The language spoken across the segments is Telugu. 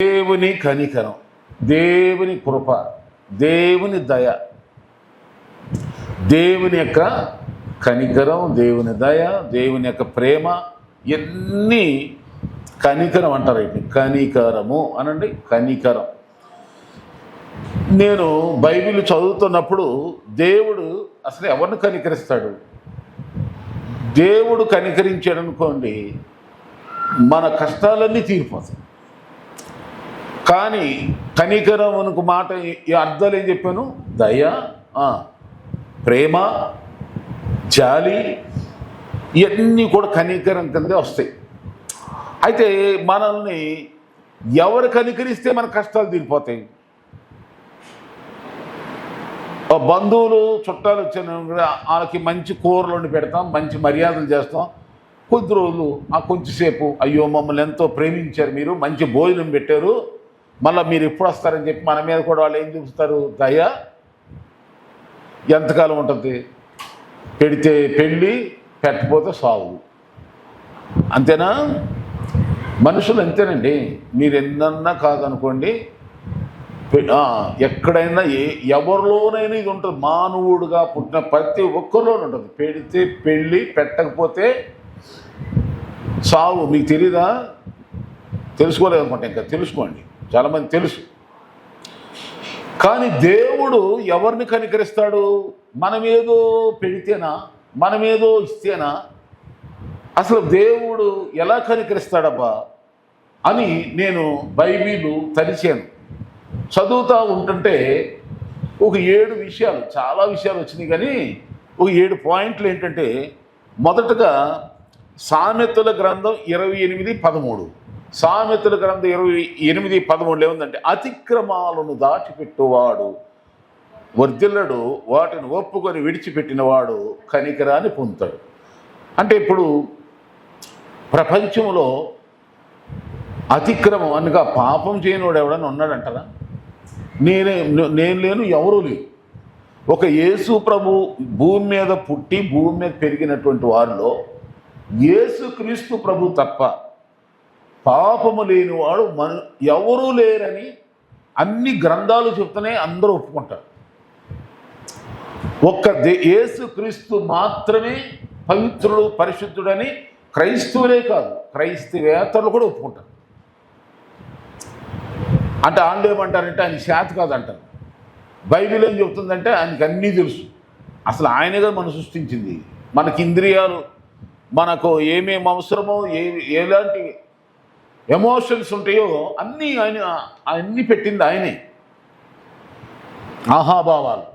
దేవుని కనికరం, దేవుని కృప, దేవుని దయ, దేవుని యొక్క కనికరం, దేవుని దయ, దేవుని యొక్క ప్రేమ, ఎన్ని కనికరం అంటారు. ఏంటి కనికరము అనండి, కనికరం. నేను బైబిల్ చదువుతున్నప్పుడు దేవుడు అసలు ఎవరిని కనికరిస్తాడు? దేవుడు కనికరించాడు అనుకోండి, మన కష్టాలన్నీ తీరిపోతాయి. కానీ కనికరం అనుకు మాట ఈ అర్థాలు ఏం చెప్పాను? దయ, ప్రేమ, జాలి, ఇవన్నీ కూడా కనికరం కిందే వస్తాయి. అయితే మనల్ని ఎవరు కనికరిస్తే మన కష్టాలు తీరిపోతాయి? బంధువులు చుట్టాలు వచ్చిన వాళ్ళకి మంచి కూరలు వండి పెడతాం, మంచి మర్యాదలు చేస్తాం. కొద్ది రోజులు కొంచెంసేపు అయ్యో మమ్మల్ని ఎంతో ప్రేమించారు, మీరు మంచి భోజనం పెట్టారు, మళ్ళీ మీరు ఎప్పుడు వస్తారని చెప్పి మన మీద కూడా వాళ్ళు ఏం చూపిస్తారు? దయ. ఎంతకాలం ఉంటుంది? పెడితే పెళ్ళి, పెట్టకపోతే సాగు. అంతేనా? మనుషులు అంతేనండి. మీరు ఎన్నన్నా కాదనుకోండి, ఎక్కడైనా ఎవరిలోనైనా ఇది ఉంటుంది. మానవుడుగా పుట్టిన ప్రతి ఒక్కరిలోనూ ఉంటుంది. పెడితే పెళ్ళి, పెట్టకపోతే సాగు. మీకు తెలీదా? తెలుసుకోలేదు అనుకుంటా. ఇంకా తెలుసుకోండి, చాలామంది తెలుసు. కానీ దేవుడు ఎవరిని కనికరిస్తాడు? మనమేదో పెడితేనా, మనమేదో ఇస్తేనా? అసలు దేవుడు ఎలా కనికరిస్తాడబ్బా అని నేను బైబిల్ తరిచాను. చదువుతూ ఉంటుంటే ఒక 7 విషయాలు, చాలా విషయాలు వచ్చినాయి, కానీ ఒక 7 పాయింట్లు ఏంటంటే, మొదటగా సామెతల గ్రంథం 28:13. సామెతల గ్రంథం 28:13 ఏముందంటే, అతిక్రమాలను దాచిపెట్టువాడు వర్ధిల్లడు, వాటిని ఒప్పుకొని విడిచిపెట్టినవాడు కనికరాన్ని పొందుతాడు. అంటే ఇప్పుడు ప్రపంచంలో అతిక్రమం అనగా పాపం చేయనివాడు ఎవడన్నా ఉన్నాడంటారా? నేను లేను, ఎవరూ లేరు. ఒక యేసు ప్రభు భూమి మీద పుట్టి భూమి మీద పెరిగినటువంటి వారిలో యేసుక్రీస్తు ప్రభు తప్ప పాపము లేనివాడు ఎవరూ లేరని అన్ని గ్రంథాలు చెప్తూనే అందరూ ఒప్పుకుంటారు. యేసుక్రీస్తు మాత్రమే పవిత్రుడు, పరిశుద్ధుడని క్రైస్తవులే కాదు, క్రైస్తవేతరులు కూడా ఒప్పుకుంటారు. అంటే వాళ్ళు ఏమంటారంటే ఆయన శాత కాదంటారు. బైబిల్ ఏం చెప్తుందంటే ఆయనకి అన్నీ తెలుసు. అసలు ఆయనగా మనం సృష్టించింది. మనకి ఇంద్రియాలు, మనకు ఏమేమి అవసరమో, ఎలాంటి ఎమోషన్స్ ఉంటాయో అన్నీ అన్నీ పెట్టింది ఆయనే. ఆహాభావాలు.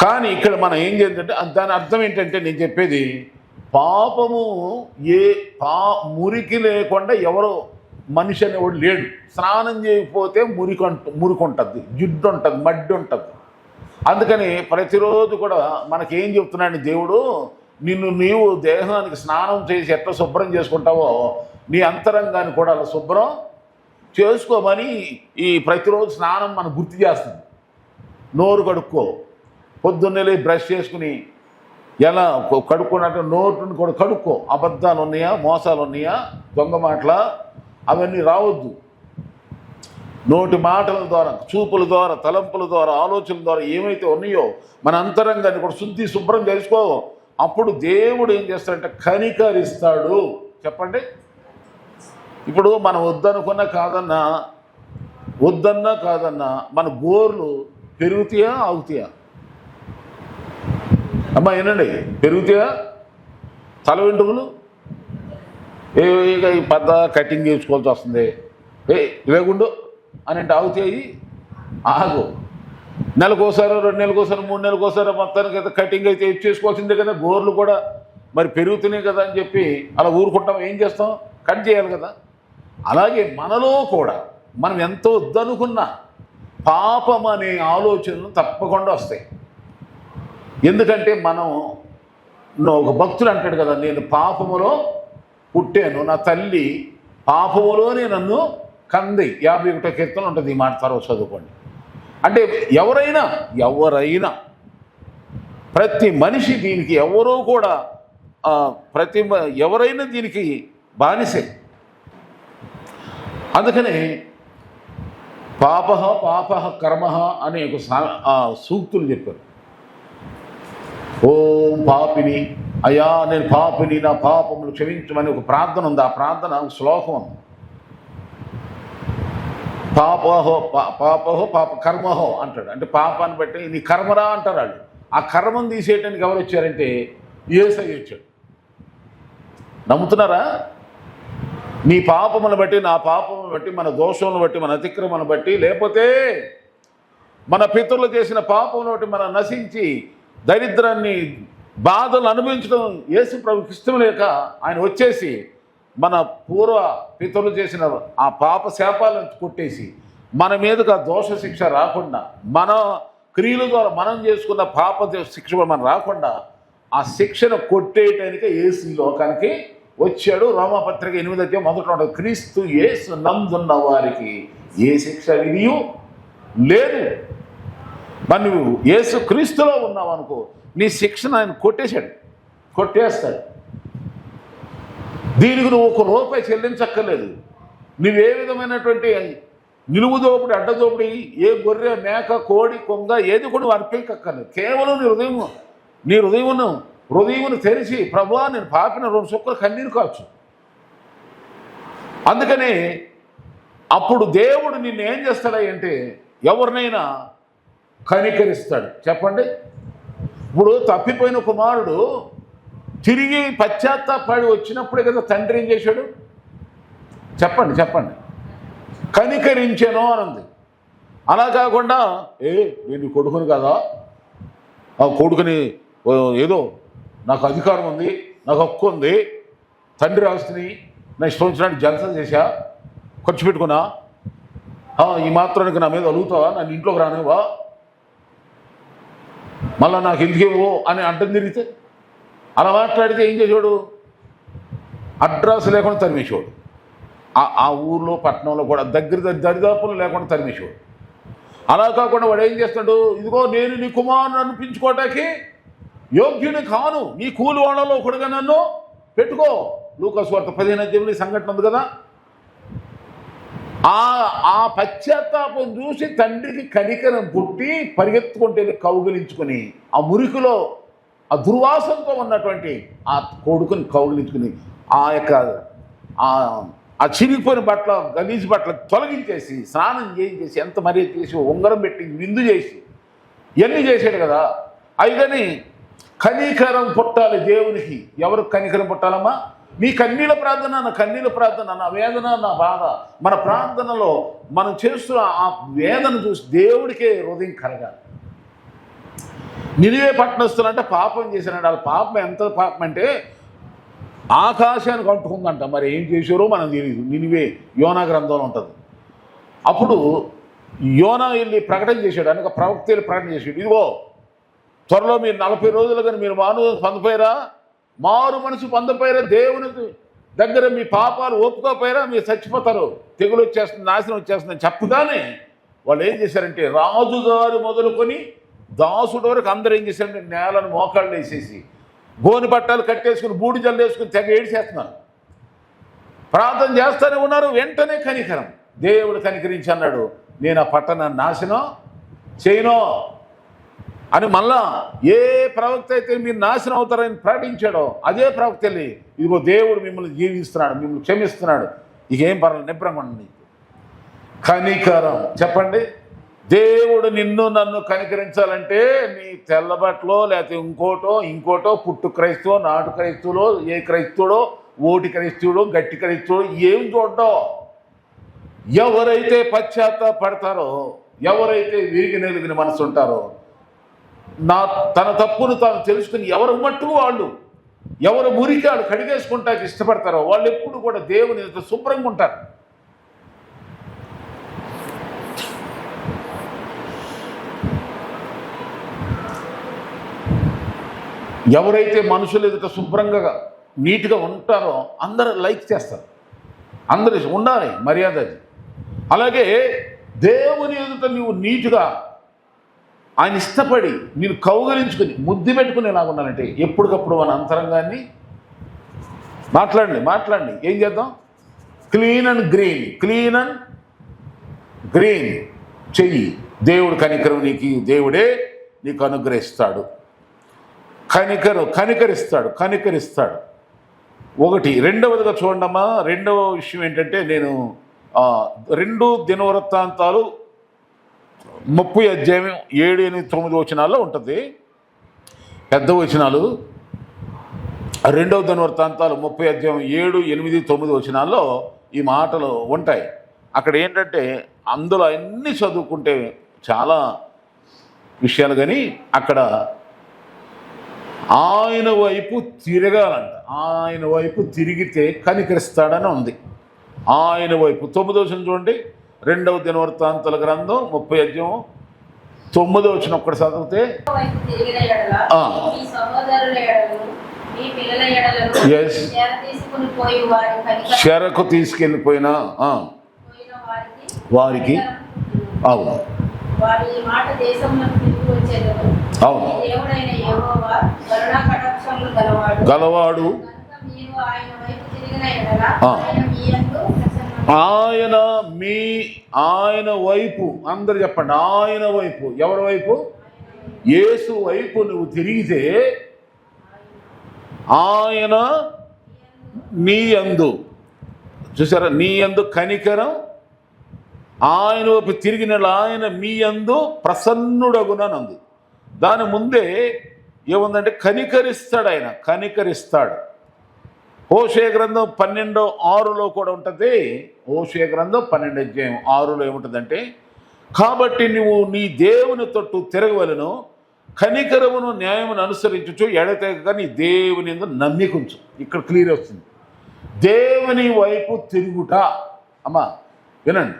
కానీ ఇక్కడ మనం ఏం చేద్దంటే, దాని అర్థం ఏంటంటే, నేను చెప్పేది పాపము మురికి లేకుండా ఎవరో మనిషి అనేవాడు లేడు. స్నానం చేయకపోతే మురికి ఉంటుంది, జిడ్డు ఉంటుంది, మడ్డి ఉంటుంది. అందుకని ప్రతిరోజు కూడా మనకేం చెప్తున్నాడు దేవుడు, నీవు దేహానికి స్నానం చేసి ఎట్లా శుభ్రం చేసుకుంటావో నీ అంతరంగాన్ని కూడా అలా శుభ్రం చేసుకోమని ఈ ప్రతిరోజు స్నానం మనం గుర్తు చేస్తుంది. నోరు కడుక్కో, పొద్దున్నే బ్రష్ చేసుకుని ఎలా కడుక్కున్నట్టు నోటుని కూడా కడుక్కో. అబద్ధాలు ఉన్నాయా, మోసాలు ఉన్నాయా, దొంగ మాటల అవన్నీ రావద్దు. నోటి మాటల ద్వారా, చూపుల ద్వారా, తలంపుల ద్వారా, ఆలోచనల ద్వారా ఏమైతే ఉన్నాయో మన అంతరంగాన్ని కూడా శుభ్రం చేసుకో. అప్పుడు దేవుడు ఏం చేస్తాడంటే కనికరిస్తాడు. చెప్పండి. ఇప్పుడు మనం వద్దన్నా కాదన్నా మన గోర్లు పెరుగుతాయా, ఆగుతాయా? అమ్మా ఏనండి, పెరుగుతాయా? తల వెంట్రుకలు ఈ పెద్ద కటింగ్ చేసుకోవాల్సి వస్తుంది, ఇవేగుండు అని అంటే ఆగుతాయి? ఆగు. నెలకోసారి, 2 నెలకోసారి, 3 నెలకోసారి మొత్తానికి అయితే కటింగ్ అయితే చేసుకోవాల్సిందే కదా. గోర్లు కూడా మరి పెరుగుతున్నాయి కదా అని చెప్పి అలా ఊరుకుంటాం. ఏం చేస్తాం? కట్ చేయాలి కదా. అలాగే మనలో కూడా మనం ఎంతో వద్దనుకున్నా పాపం అనే ఆలోచనలు తప్పకుండా వస్తాయి. ఎందుకంటే మనం ఒక భక్తుడు అంటాడు కదా, నేను పాపములో పుట్టాను, నా తల్లి పాపములోనే నన్ను కంది. 51వ కీర్తన ఉంటుంది ఈ మాట, తర్వాత చదువుకోండి. అంటే ఎవరైనా ప్రతి మనిషి దీనికి ఎవరో కూడా ఎవరైనా దీనికి బానిసే. అందుకని పాప పాప కర్మ అనే ఒక సూక్తులు చెప్పారు. ఓం పాపిని, అయ్యా నేను పాపిని, నా పాపములు క్షమించమని ఒక ప్రార్థన ఉంది. ఆ ప్రార్థన శ్లోకం ఉంది. పాపహో పాప కర్మహో అంటాడు. అంటే పాపాన్ని బట్టి నీ కర్మరా అంటారు వాళ్ళు. ఆ కర్మను తీసేయటానికి ఎవరు వచ్చారంటే యేసయ్య వచ్చాడు. నమ్ముతున్నారా? నీ పాపములను బట్టి, నా పాపములను బట్టి, మన దోషములను బట్టి, మన అతిక్రమను బట్టి, లేకపోతే మన పితరులు చేసిన పాపములను బట్టి మనం నశించి దరిద్రాన్ని, బాధలు అనుభవించడం యేసు ప్రభుకి ఇష్టం లేక ఆయన వచ్చేసి మన పూర్వ పితరులు చేసిన ఆ పాప శాపాలను కొట్టేసి మన మీదకు ఆ దోష శిక్ష రాకుండా, మన క్రియల ద్వారా మనం చేసుకున్న పాప శిక్ష మనం రాకుండా ఆ శిక్షను కొట్టేయటానికే యేసు ఈ లోకానికి వచ్చాడు. రోమాపత్రిక 8:1 క్రీస్తు యేసు నందున్న వారికి ఏ శిక్ష విధియు లేదు. మరి నువ్వు యేసు క్రీస్తులో ఉన్నావు అనుకో, నీ శిక్షను ఆయన కొట్టేస్తాడు. దీనికి నువ్వు ₹1 చెల్లించక్కర్లేదు. నువ్వే విధమైనటువంటి నిలువు దోపిడి, అడ్డదోపిడి, ఏ గొర్రె, మేక, కోడి, కొంగ ఏది కూడా నువ్వు అర్పించక్కర్లేదు. కేవలం నీ హృదయమును తెరిచి, ప్రభువా నేను పాపిన 2 చుక్కలు కన్నీరు కావచ్చు. అందుకని అప్పుడు దేవుడు నిన్ను ఏం చేస్తాడంటే ఎవరినైనా కనికరిస్తాడు. చెప్పండి. ఇప్పుడు తప్పిపోయిన కుమారుడు తిరిగి పశ్చాత్తాపడి వచ్చినప్పుడే కదా తండ్రి ఏం చేశాడు? చెప్పండి. కనికరించాను అనంది. అలా కాకుండా నేను కొడుకుని కదా, ఆ కొడుకుని ఏదో నాకు అధికారం ఉంది, నాకు హక్కు ఉంది, తండ్రి ఆస్తిని నా ఇష్టం వచ్చినట్టు జలస చేశా, ఖర్చు పెట్టుకున్నా, ఈ మాత్రానికి నా మీద అలుగుతావా, నన్ను ఇంట్లోకి రానివా, మళ్ళా నాకు ఎందుకేవో అని అడ్డం తిరిగితే, అలా మాట్లాడితే ఏం చేసేవాడు? అడ్రస్ లేకుండా తరిమేసేవాడు. ఆ ఊర్లో పట్టణంలో కూడా దరిదాపులు లేకుండా తరిమేసేవాడు. అలా కాకుండా వాడు ఏం చేస్తాడు? ఇదిగో నేను నీ కుమారుని అనిపించుకోవటానికి యోగ్యుని కాను, నీ కూలి వాళ్ళలో ఒకడుగా నన్ను పెట్టుకో. లూకాసు వార్త 15 సంఘటన ఉంది కదా. ఆ పశ్చాత్తాపం చూసి తండ్రికి కనికరం పుట్టి పరిగెత్తుకుంటే కౌగిలించుకొని ఆ మురికిలో ఆ దుర్వాసనతో ఉన్నటువంటి ఆ కొడుకుని కౌగిలించుకుని ఆ యొక్క ఆ చిరిగిపోయిన బట్టల, గలీజు బట్టలు తొలగించేసి స్నానం చేయించేసి ఎంత మర్యాద చేసి ఉంగరం పెట్టి విందు చేసి ఇవన్నీ చేశాడు కదా. అయిదని కనికరం పుట్టాలి దేవునికి. ఎవరికి కనికరం పుట్టాలమ్మా? నీ కన్నీళ్ళ ప్రార్థన, నా కన్నీళ్ళ ప్రార్థన, నా వేదన, నా బాధ, మన ప్రార్థనలో మనం చేస్తున్న ఆ వేదన చూసి దేవుడికే హృదయం కలగాలి. నినివే పట్టణస్తులంటే పాపం చేశారంట. వాళ్ళ పాపం ఎంత పాపం అంటే ఆకాశానికి అంటుకుందంట. మరి ఏం చేశారో మనం తెలియదు. నినివే యోనా గ్రంథంలో ఉంటుంది. అప్పుడు యోనా వెళ్ళి ప్రకటన చేశాడు. అనేక ప్రవక్తలు ప్రకటన చేశాడు. ఇదిగో త్వరలో మీరు 40 రోజులు కానీ మీరు మారు మనసు పొందపోయారా, దేవుని దగ్గర మీ పాపాలు ఒప్పుకోపోయారా, మీరు చచ్చిపోతారు, తెగులు వచ్చేస్తుంది, నాశనం వచ్చేస్తుందని చెప్పగానే వాళ్ళు ఏం చేశారంటే రాజుగారు మొదలుకొని దాసుడు వరకు అందరూ ఏం చేశారంటే నేలను మోకాళ్ళు వేసేసి గోని బట్టాలు కట్టేసుకుని బూడి జల్లు వేసుకుని తెగ ఏడిచేస్తున్నారు. ప్రార్థన చేస్తూనే ఉన్నారు. వెంటనే కనికరం, దేవుడు కనికరించి అన్నాడు, నేను ఆ పట్టణాన్ని నాశనం చేయను అని. మళ్ళా ఏ ప్రవక్త అయితే మీరు నాశనం అవుతారని ప్రకటించాడో అదే ప్రవక్త వెళ్ళి ఇదిగో దేవుడు మిమ్మల్ని జీవిస్తున్నాడు, మిమ్మల్ని క్షమిస్తున్నాడు, ఇకేం పర్వాలేదు, నిబ్రంగా ఉండండి. కనికరం. చెప్పండి. దేవుడు నిన్ను నన్ను కనికరించాలంటే నీ తెల్లబట్టలో లేకపోతే ఇంకోటో పుట్టు క్రైస్తవో, నాటు క్రైస్తవులో, ఏ క్రైస్తవుడో, ఓటి క్రైస్తవుడో, గట్టి క్రైస్తవుడో ఏం చూడ్డో. ఎవరైతే పశ్చాత్తాపడతారో, ఎవరైతే విరిగి నెలిగిన మనసు ఉంటారో, తన తప్పును తాను తెలుసుకుని ఎవరు మట్టుకు వాళ్ళు, ఎవరు మురికి వాళ్ళు కడిగేసుకుంటానికి ఇష్టపడతారో వాళ్ళు ఎప్పుడు కూడా దేవుని శుభ్రంగా ఉంటారు. ఎవరైతే మనుషులు ఎదుట శుభ్రంగా నీట్గా ఉంటారో అందరూ లైక్ చేస్తారు, అందరూ ఉండాలి మర్యాద. అది అలాగే దేవుని ఎదుట నువ్వు నీట్గా ఆయన ఇష్టపడి నేను కౌగలించుకుని ముద్దు పెట్టుకుని ఎలాగ ఉండాలంటే ఎప్పటికప్పుడు మన అంతరంగాన్ని మాట్లాడండి. ఏం చేద్దాం? క్లీన్ అండ్ గ్రీన్ చెయ్యి. దేవుడు కనికరం దేవుడే నీకు అనుగ్రహిస్తాడు. కనికరిస్తాడు. ఒకటి. రెండవదిగా చూడండమ్మా, రెండవ విషయం ఏంటంటే, నేను 2 దినవృత్తాంతాలు 30 అధ్యాయం 7, 8, 9 వచనాల్లో ఉంటుంది. పెద్ద వచనాలు 2 దినవృత్తాంతాలు 30 అధ్యాయం 7, 8, 9 వచనాల్లో ఈ మాటలు ఉంటాయి. అక్కడ ఏంటంటే, అందులో అన్నీ చదువుకుంటే చాలా విషయాలు, కానీ అక్కడ ఆయన వైపు తిరగాలంట. ఆయన వైపు తిరిగితే కనికరిస్తాడని ఉంది. ఆయన వైపు 9వ వచనం చూడండి. 2 దినవృత్తాంతాల గ్రంథం 30 అధ్యాయం 9వ వచనం ఒక్కటి చదివితే, చెరకు తీసుకెళ్ళిపోయినా వారికి అవును గలవాడు ఆయన వైపు. అందరు చెప్పండి, ఆయన వైపు. ఎవరి వైపు? యేసు వైపు నువ్వు తిరిగితే ఆయన నీ యందు, చూసారా, నీ యందు కనికరం, ఆయన వైపు తిరిగిన ఆయన మీ యందు ప్రసన్నుడగునంది. దాని ముందే ఏముందంటే కనికరిస్తాడు. ఆయన కనికరిస్తాడు. హోషేయ గ్రంథం 12:6 కూడా ఉంటుంది. హోషేయ గ్రంథం 12:6 ఏముంటుందంటే, కాబట్టి నువ్వు నీ దేవుని తట్టు తిరగవలను, కనికరమును న్యాయమును అనుసరించు, ఎడతెగక నీ దేవుని యందు నమ్మికుంచు. ఇక్కడ క్లియర్ వస్తుంది, దేవుని వైపు తిరుగుట. అమ్మా వినండి,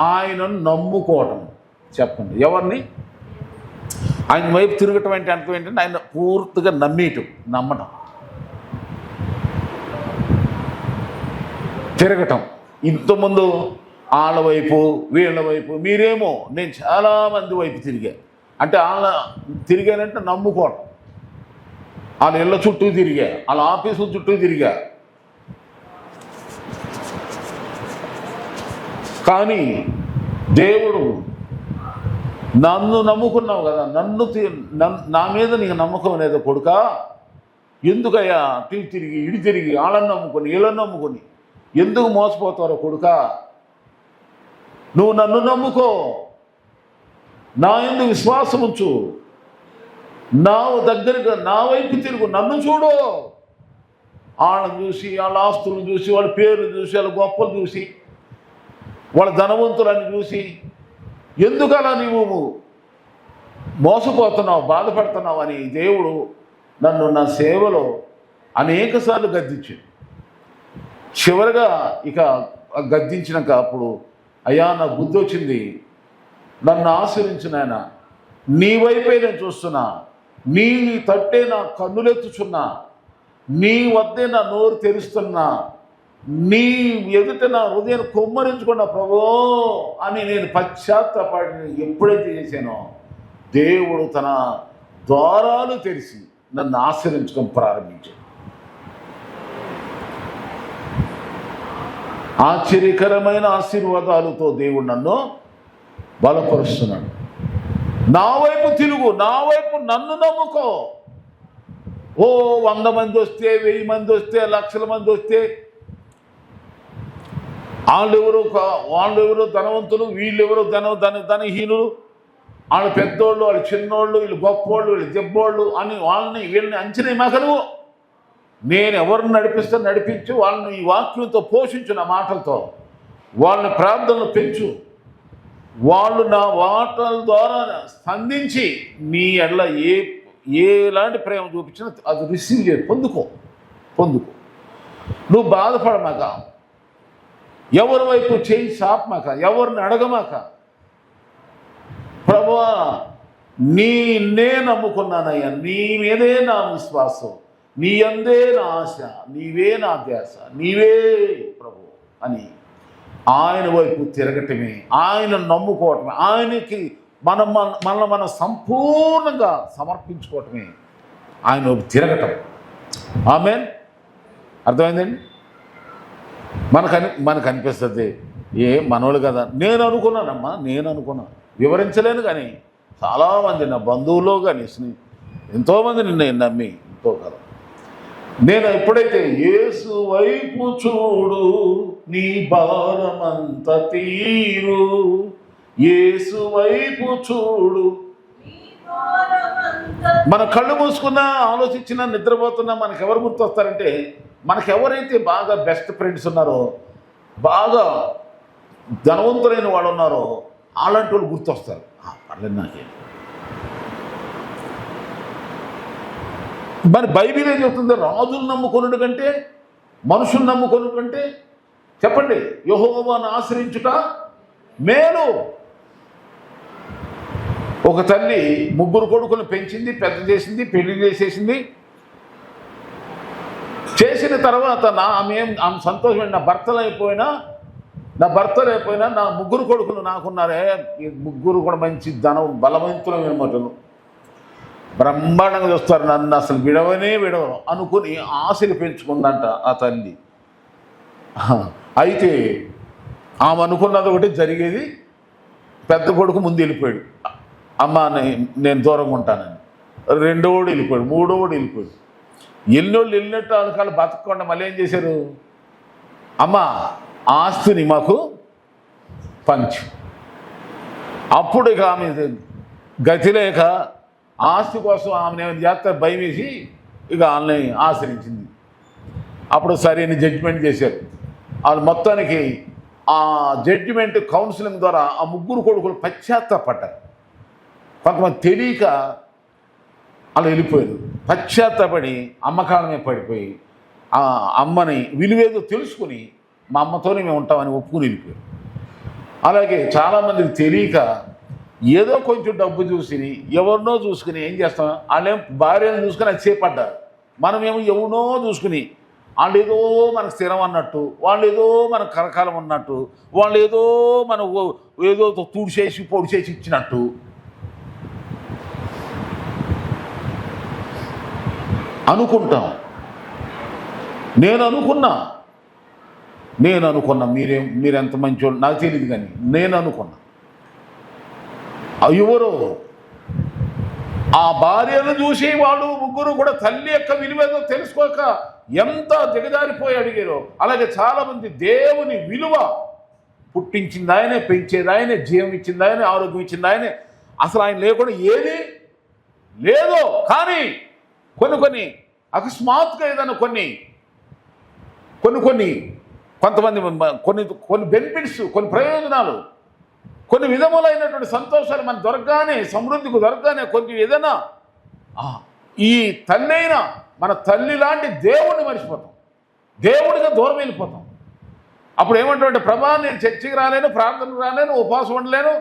ఆయనను నమ్ముకోవటం. చెప్పండి, ఎవరిని? ఆయన వైపు తిరగటం అంటే అర్థం ఏంటంటే, ఆయన పూర్తిగా నమ్మటం, తిరగటం. ఇంతకుముందు వాళ్ళ వైపు వీళ్ళ వైపు, మీరేమో నేను చాలామంది వైపు తిరిగా అంటే, వాళ్ళ తిరిగానంటే నమ్ముకోవటం. వాళ్ళ ఇళ్ళ చుట్టూ తిరిగా, వాళ్ళ ఆఫీసుల చుట్టూ తిరిగా. కానీ దేవుడు, నన్ను నమ్ముకున్నావు కదా, నా మీద నీకు నమ్మకం లేదా కొడుకా? ఎందుకయ్యా తిరిగి ఇడి తిరిగి వాళ్ళని నమ్ముకొని వీళ్ళని నమ్ముకొని ఎందుకు మోసపోతారో కొడుకా? నువ్వు నన్ను నమ్ముకో, నా యందు విశ్వాసం ఉంచు, నా దగ్గరగా నా వైపు తిరుగు, నన్ను చూడు. వాళ్ళని చూసి, వాళ్ళ ఆస్తులను చూసి, వాళ్ళ పేరు చూసి, వాళ్ళ గొప్పలు చూసి, వాళ్ళ ధనవంతులని చూసి ఎందుకు అలా నీవు మోసపోతున్నావు, బాధపడుతున్నావు అని దేవుడు నన్ను నా సేవలో అనేకసార్లు గద్దించాడు. చివరిగా ఇక గద్దించినాక అప్పుడు, అయ్యా నా బుద్ధి వచ్చింది, నన్ను ఆశ్రయించిన ఆయన, నీ వైపే నేను చూస్తున్నా, నీ తట్టే నా కన్నులెత్తుచున్నా, నీ వద్దే నా నోరు తెరుస్తున్నా, నీ ఎదుట నా హృదయాన్ని కొమ్మరించుకున్న ప్రభో అని నేను పశ్చాత్తాపడి ఎప్పుడైతే చేశానో, దేవుడు తన ద్వారాలు తెరిచి నన్ను ఆశ్రయించుకొని ప్రారంభించాడు. ఆశ్చర్యకరమైన ఆశీర్వాదాలతో దేవుడు నన్ను బలపరుస్తున్నాడు. నా వైపు తిరుగు, నా వైపు నన్ను నమ్ముకో. 100 మంది వస్తే, 1000 మంది వస్తే, లక్షల మంది వస్తే, వాళ్ళెవరు ధనవంతులు, వీళ్ళెవరు ధనహీనులు, వాళ్ళు పెద్దోళ్ళు, వాళ్ళు చిన్నోళ్ళు, వీళ్ళు గొప్పోళ్ళు, వీళ్ళు దెబ్బోళ్ళు అని వీళ్ళని అంచనా మగను. నేను ఎవరిని నడిపించు, వాళ్ళని ఈ వాక్యంతో పోషించు, నా మాటలతో వాళ్ళని ప్రార్థనలు పెంచు, వాళ్ళు నా మాటల ద్వారా స్పందించి నీ ఎడ్ల ఎలాంటి ప్రేమ చూపించినా అది రిసీవ్ చేసి పొందుకో. నువ్వు బాధపడమాక, ఎవరి వైపు చేయి చాపమాక, ఎవరిని అడగమాక. ప్రభువా నే నమ్ముకున్నానయ్యా, నీ మీదే నా విశ్వాసం, నీ అందే నా ఆశ, నీవే నా ధ్యాస, నీవే ప్రభు అని ఆయన వైపు తిరగటమే, ఆయన నమ్ముకోవటమే, ఆయనకి మనం సంపూర్ణంగా సమర్పించుకోవటమే ఆయన వైపు తిరగటం. ఆమేన్. అర్థమైందండి? మనకు అనిపిస్తుంది మనోళ్ళు కదా. నేను అనుకున్నానమ్మా, నేను అనుకున్నాను, వివరించలేను. కానీ చాలామంది నా బంధువులు కానీ ఎంతోమంది నేను నమ్మి ఎంతో కదా. నేను ఎప్పుడైతే యేసు వైపు చూడు నీ భారమంత తీరు, యేసు వైపు చూడు. మన కళ్ళు మూసుకున్నా, ఆలోచించినా, నిద్రపోతున్నా మనకెవరు గుర్తొస్తారంటే, మనకెవరైతే బాగా బెస్ట్ ఫ్రెండ్స్ ఉన్నారో, బాగా ధనవంతులైన వాళ్ళు ఉన్నారో అలాంటి వాళ్ళు గుర్తొస్తారు. పర్లేదు నాకే. మరి బైబిల్ ఏం చెప్తుంది? రాజులు నమ్ముకొనుడు కంటే, మనుషులు నమ్ముకొనుడు కంటే, చెప్పండి, యెహోవాను ఆశ్రయించుట మేలు. ఒక తల్లి 3 కొడుకులను పెంచింది, పెద్ద చేసింది, పెళ్లి చేసేసింది. చేసిన తర్వాత ఆమె సంతోషమైన, నా భర్త లేకపోయినా నా 3 కొడుకులు నాకున్నారే, ఈ 3 కూడా మంచి ధనం బలవంతులమైన మటును బ్రహ్మాండంగా చూస్తారు, నన్ను అసలు విడవను అనుకుని ఆశలు పెంచుకుందంట ఆ తల్లి. అయితే ఆమె అనుకున్నది ఒకటి జరిగేది. పెద్ద కొడుకు ముందు వెళ్ళిపోయాడు, అమ్మ నేను దూరంగా ఉంటానని. 2ఓడు వెళ్ళిపోయాడు, 3ఓడు వెళ్ళిపోయాడు. ఎన్నోళ్ళు వెళ్ళినట్టు అనుకాలు బతకకుండా మళ్ళీ ఏం చేశారు? అమ్మ ఆస్తిని మాకు పంచు. అప్పుడు ఇక ఆమె గతి లేక ఆస్తి కోసం ఆమెను ఏమైనా చేస్తే భయం వేసి ఇక ఆమెని ఆశ్రయించింది. అప్పుడు సరైన జడ్జిమెంట్ చేశారు వాళ్ళు. మొత్తానికి ఆ జడ్జిమెంట్ కౌన్సిలింగ్ ద్వారా ఆ 3 కొడుకులు పశ్చాత్తాపడ్డారు. కొంతమంది తెలియక అలా వెళ్ళిపోయారు. పశ్చాత్తాపడి అమ్మకాలమే పడిపోయి ఆ అమ్మని విలువేదో తెలుసుకుని మా అమ్మతోనే మేము ఉంటామని ఒప్పుకుని వెళ్ళిపోయారు. అలాగే చాలామందికి తెలియక ఏదో కొంచెం డబ్బు చూసి ఎవరినో చూసుకుని ఏం చేస్తాం, వాళ్ళేం భార్యను చూసుకుని అది చేపడ్డారు. మనమేమో ఎవరినో చూసుకుని వాళ్ళు ఏదో మనకు స్థిరం అన్నట్టు, వాళ్ళు ఏదో మనకు కరకాలం ఉన్నట్టు, వాళ్ళు ఏదో మన ఏదో తుడిచేసి పొడిచేసి ఇచ్చినట్టు అనుకుంటాం. నేను అనుకున్నా మీరెంత మంచోళ్ళు నాకు తెలియదు, కానీ నేను అనుకున్నా ఎవరో ఆ భార్యను చూసి వాళ్ళు 3 కూడా తల్లి యొక్క విలువేదో తెలుసుకోక ఎంత దిగజారిపోయి అడిగారో. అలాగే చాలామంది దేవుని విలువ పుట్టించింది ఆయనే, పెంచేది ఆయనే, జీవం ఇచ్చింది ఆయనే, ఆరోగ్యం ఇచ్చింది ఆయనే, అసలు ఆయన లేకుండా ఏది లేదో. కానీ కొన్ని అకస్మాత్తుగా ఏదైనా కొంతమంది కొన్ని బెనిఫిట్స్, కొన్ని ప్రయోజనాలు, కొన్ని విధములైనటువంటి సంతోషాలు మన దొరకగానే, సమృద్ధికి దొరకగానే కొంచెం ఏదైనా ఈ తల్లి అయినా మన తల్లి లాంటి దేవుడిని మర్చిపోతాం, దేవుడిగా దూరం వెళ్ళిపోతాం. అప్పుడు ఏమంటామంటే, ప్రభా నేను చర్చికి రాలేను, ప్రార్థనకు రాలేను, ఉపవాసం ఉండలేను,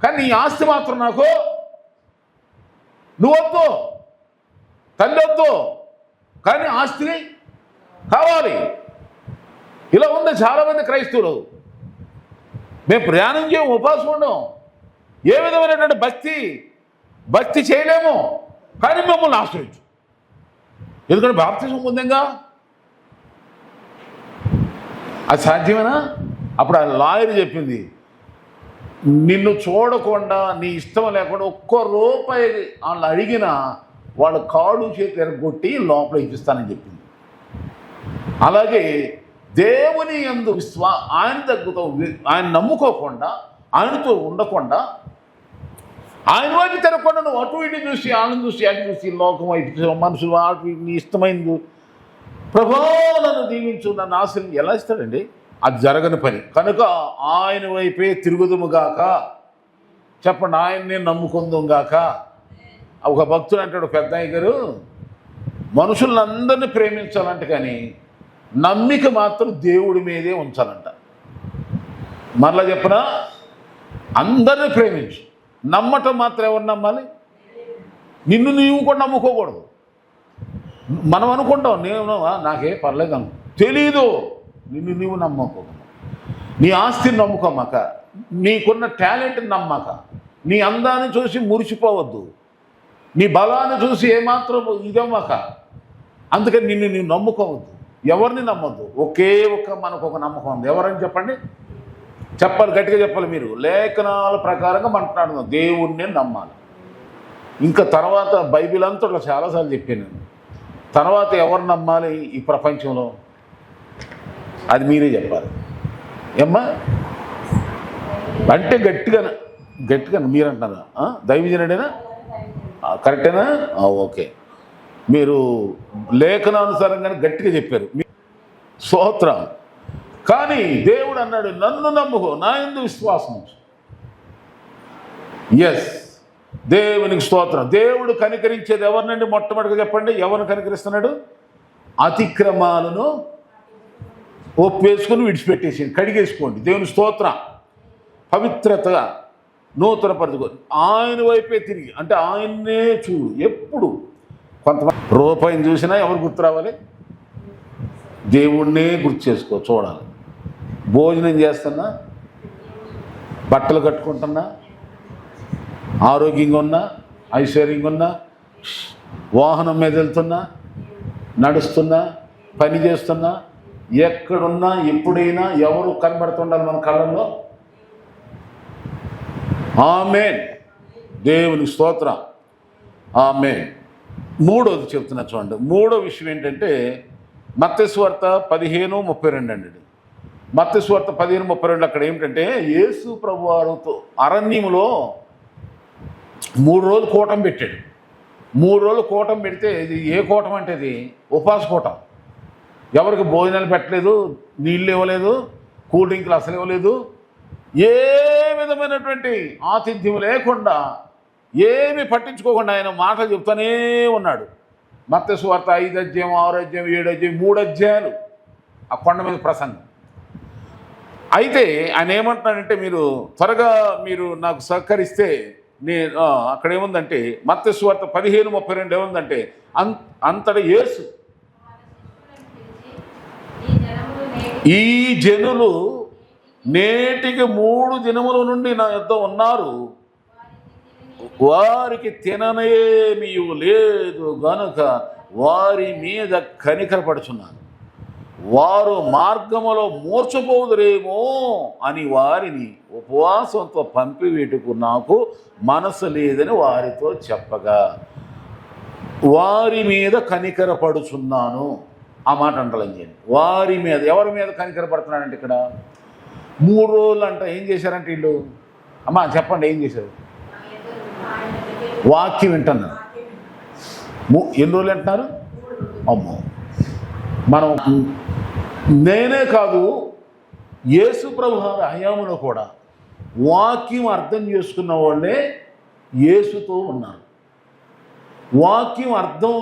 కానీ నీ ఆస్తి మాత్రం నాకు నువ్వొద్దు, తల్లి వద్దు, కానీ ఆస్తిని కావాలి. ఇలా ఉంది చాలామంది క్రైస్తవులు. మేము ప్రయాణం చేయము, ఉపవాసం ఉండం, ఏ విధమైనటువంటి భక్తి చేయలేము, కానీ మిమ్మల్ని ఆశ్రయించు. ఎందుకంటే బాప్తిజం పొందంగా అది సాధ్యమేనా? అప్పుడు ఆ లాయర్ చెప్పింది, నిన్ను చూడకుండా నీ ఇష్టం లేకుండా ₹1 వాళ్ళు అడిగినా వాళ్ళ కాడు చేతి ఎరగొట్టి లోపల ఇప్పిస్తానని చెప్పింది. అలాగే దేవుని యందు ఆయన దగ్గరతో ఆయన నమ్ముకోకుండా, ఆయనతో ఉండకుండా, ఆయన వైపు తిరగకుండా నువ్వు అటు ఇటు చూసి, వాళ్ళని చూసి, అటు చూసి, లోకం వైపు మనుషులు వాటి నీ ఇష్టమైంది ప్రభావాలను దీవించు, నన్ను ఆశ్రయం ఎలా ఇస్తాడండి? అది జరగని పని. కనుక ఆయన వైపే తిరుగుదుముగాక. చెప్పండి, ఆయన్నే నమ్ముకుందుగాక. ఒక భక్తుడు అంటాడు, పెద్దయ్య గారు, మనుషులందరినీ ప్రేమించాలంట, కానీ నమ్మిక మాత్రం దేవుడి మీదే ఉంచాలంట. మరలా చెప్పనా, అందరినీ ప్రేమించు, నమ్మటం మాత్రం ఎవరు నమ్మాలి? నిన్ను నీవు కూడా నమ్ముకోకూడదు. మనం అనుకుంటాం, నేను నాకే పర్లేదు అను, తెలీదు. నిన్ను నీవు నమ్మకూడదు. నీ ఆస్తిని నమ్ముకోమాక, నీకున్న టాలెంట్ని నమ్మక, నీ అందాన్ని చూసి మురిసిపోవద్దు, నీ బలాన్ని చూసి ఏమాత్రం ఇదమ్మక. అందుకని నిన్ను నీవు నమ్ముకోవద్దు. ఎవరిని నమ్మొద్దు. ఒకే మనకు ఒక నమ్మకం ఉంది. ఎవరని చెప్పండి? చెప్పాలి, గట్టిగా చెప్పాలి. మీరు లేఖనాల ప్రకారంగా మాట్లాడుతున్నాం, దేవుణ్ణి నమ్మాలి. ఇంకా తర్వాత బైబిల్ అంతట్లో చాలాసార్లు చెప్పాను నేను. తర్వాత ఎవరు నమ్మాలి ఈ ప్రపంచంలో? అది మీరే చెప్పాలి. ఏమ్మా అంటే గట్టిగా మీరంటున్నారా? దైవజనుడేనా? కరెక్టేనా? ఓకే. మీరు లేఖనానుసారంగానే గట్టిగా చెప్పారు. స్తోత్రం. కానీ దేవుడు అన్నాడు, నన్ను నమ్ముకో, నా యందు విశ్వాసం ఉంచు. ఎస్, దేవునికి స్తోత్రం. దేవుడు కనికరించేది ఎవరినండి? మొట్టమొదటిగా చెప్పండి, ఎవరిని కనికరిస్తున్నాడు? అతిక్రమాలను ఒప్పేసుకుని విడిచిపెట్టేసి కడిగేసుకోండి. దేవుని స్తోత్రం. పవిత్రతగా నూతన పరిస్థితి ఆయన వైపే తిరిగి, అంటే ఆయన్నే చూడు. ఎప్పుడు కొంతమంది రూపాయిని చూసినా ఎవరు గుర్తు రావాలి? దేవుణ్ణే గుర్తు చేసుకో, చూడాలి. భోజనం చేస్తున్నా, బట్టలు కట్టుకుంటున్నా, ఆరోగ్యంగా ఉన్నా, ఐశ్వర్యంగా ఉన్నా, వాహనం మీద వెళ్తున్నా, నడుస్తున్నా, పని చేస్తున్నా, ఎక్కడున్నా ఎప్పుడైనా ఎవరు కనబడుతుండాలి మన కళ్ళల్లో? ఆమేన్. దేవుని స్తోత్రం. ఆమేన్. మూడోది చెప్తున్నా చూడండి. మూడో విషయం ఏంటంటే మత్తయి సువార్త 15:32 అండి. మత్తయి సువార్త 15:32 అక్కడ ఏమిటంటే యేసు ప్రభువారితో అరణ్యములో 3 రోజులు కూటం పెట్టాడు. 3 రోజులు కూటం పెడితే ఇది ఏ కూటం అంటే ఇది ఉపవాస కూటం. ఎవరికి భోజనాలు పెట్టలేదు, నీళ్ళు ఇవ్వలేదు, కూల్ డ్రింకులు అసలు ఇవ్వలేదు, ఏ విధమైనటువంటి ఆతిథ్యం లేకుండా, ఏమి పట్టించుకోకుండా ఆయన మాటలు చెప్తానే ఉన్నాడు. మత్తయి సువార్త 5 అధ్యాయం, 6 అధ్యాయం, 7 అధ్యాయం, 3 అధ్యాయాలు ఆ కొండ మీద ప్రసంగం. అయితే ఆయన ఏమంటున్నాడంటే త్వరగా మీరు నాకు సహకరిస్తే నేను అక్కడ ఏముందంటే మత్తయి సువార్త 15:32 ఏముందంటే అంతటా యేసు ఈ జనులు నేటికి 3 దినముల నుండి నా యొద్ద ఉన్నారు, వారికి తిననేమీ లేదు గనుక వారి మీద కనికరపడుచున్నాను, వారు మార్గములో మూర్చపోదురేమో అని వారిని ఉపవాసంతో పంపివేటుకు నాకు మనసు లేదని వారితో చెప్పగా వారి మీద కనికరపడుచున్నాను. ఆ మాట అంటలని వారి మీద. ఎవరి మీద కనికరపడుతున్నాడంటే ఇక్కడ 3 రోజులు అంట ఏం చేశారంటే వీళ్ళు? అమ్మా చెప్పండి, ఏం చేశారు? వాక్యం వింటున్నారు. ఎన్ని రోజులు అంటున్నారు? అమ్మో, మనం నేనే కాదు, యేసు ప్రభు హయాములో కూడా వాక్యం అర్థం చేసుకున్న వాళ్ళే యేసుతో ఉన్నారు. వాక్యం అర్థం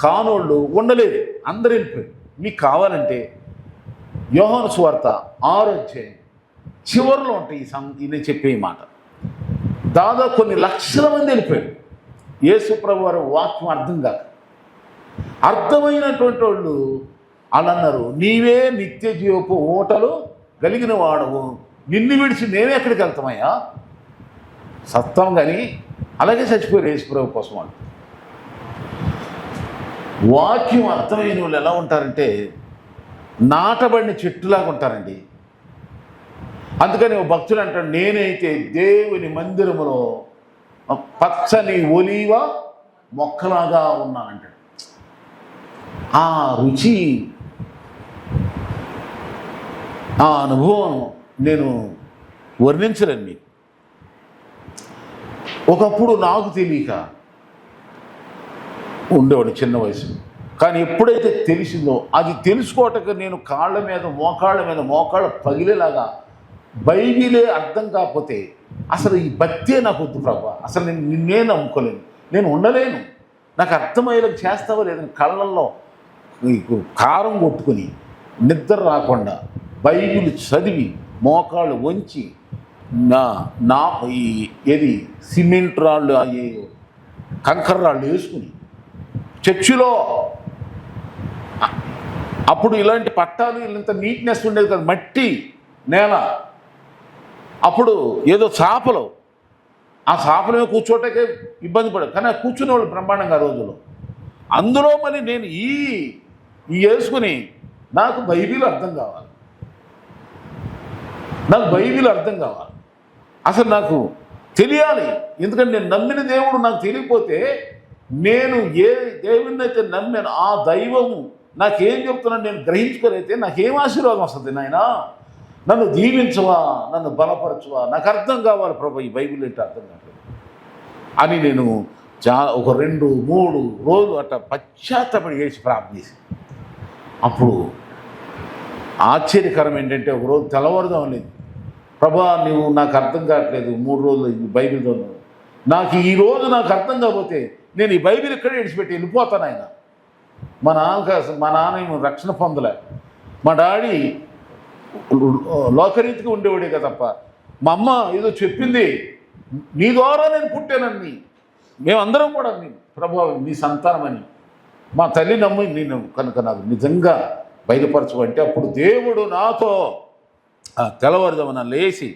కానోళ్ళు ఉండలేదు, అందరు వెళ్ళిపోయారు. మీకు కావాలంటే యోహాను సువార్త 6 అధ్యాయం చివరిలో ఉంటాయి నేను చెప్పే మాట. దాదాపు కొన్ని లక్షల మంది వెళ్ళిపోయారు యేసు ప్రభు వారి వాక్యం అర్థం కాక. అర్థమైనటువంటి వాళ్ళు అలా అన్నారు, నీవే నిత్య జీవపు ఓటలు కలిగిన వాడవు, నిన్ను విడిచి నేనే ఎక్కడికి వెళ్తామయ్యా? సత్తం కానీ అలాగే చచ్చిపోయారు యేసు ప్రభు కోసం వాళ్ళు. వాక్యం అర్థమైన వాళ్ళు ఎలా ఉంటారంటే నాటబడిన చెట్టులాగా ఉంటారండి. అందుకని భక్తులు అంటాడు, నేనైతే దేవుని మందిరములో పచ్చని ఒలీవ మొక్కలాగా ఉన్నానంటాడు. ఆ రుచి, ఆ అనుభవం నేను వర్ణించలేను మీకు. ఒకప్పుడు నాకు తెలియక ఉండేవాడు చిన్న వయసు, కానీ ఎప్పుడైతే తెలిసిందో అది తెలుసుకోవటానికి నేను మోకాళ్ళ పగిలేలాగా బైబిలే అర్థం కాకపోతే అసలు ఈ భక్తే నాకు వద్దు ప్రభా, అసలు నేను నిన్నే నమ్ముకోలేను, నేను ఉండలేను, నాకు అర్థమయ్యేలా చేస్తావో లేదని కళ్ళల్లో కారం కొట్టుకుని నిద్ర రాకుండా బైబిల్ చదివి మోకాళ్ళు వంచి నా ఏది సిమెంట్ రాళ్ళు కంకర రాళ్ళు వేసుకుని చర్చిలో అప్పుడు ఇలాంటి పట్టాలు ఇంత నీట్నెస్ ఉండేది కదా, మట్టి నేల. అప్పుడు ఏదో చేపలు, ఆ చేపల మీద కూర్చోటకే ఇబ్బంది పడదు, కానీ కూర్చునేవాళ్ళు బ్రహ్మాండంగా రోజులో. అందులో మరి నేను ఈ ఇవి వేసుకుని నాకు బైబిల్ అర్థం కావాలి, నాకు బైబిల్ అర్థం కావాలి, అసలు నాకు తెలియాలి. ఎందుకంటే నేను నమ్మిన దేవుడు నాకు తెలియకపోతే, నేను ఏ దేవుడిని అయితే నమ్మాను ఆ దైవము నాకేం చెప్తున్నాను నేను గ్రహించుకోలేతే నాకేం ఆశీర్వాదం వస్తుంది? నాయనా నన్ను దీవించవా, నన్ను బలపరచువా, నాకు అర్థం కావాలి ప్రభు, ఈ బైబిల్ ఏంటి అర్థం కావట్లేదు అని నేను ఒక 2-3 రోజులు అట్లా పశ్చాత్తపడి చేసి ప్రార్థన చేసి, అప్పుడు ఆశ్చర్యకరం ఏంటంటే ఒకరోజు తెల్లవారుదాం లేదు, ప్రభా నువ్వు నాకు అర్థం కావట్లేదు, 3 రోజులు బైబిల్తో నాకు ఈరోజు నాకు అర్థం కాకపోతే నేను ఈ బైబిల్ ఇక్కడే విడిచిపెట్టి వెళ్ళిపోతాను. ఆయన మా నాన్న రక్షణ పొందలే, మా డాడీ లోకరీతిగా ఉండేవాడే తప్ప, మా అమ్మ ఏదో చెప్పింది నీ ద్వారా నేను పుట్టానని, మేమందరం కూడా ప్రభావం నీ సంతానమని మా తల్లి నమ్మి నేను కనుక నాకు నిజంగా బయలుపరచమంటే, అప్పుడు దేవుడు నాతో తెల్లవారుదామని లేచి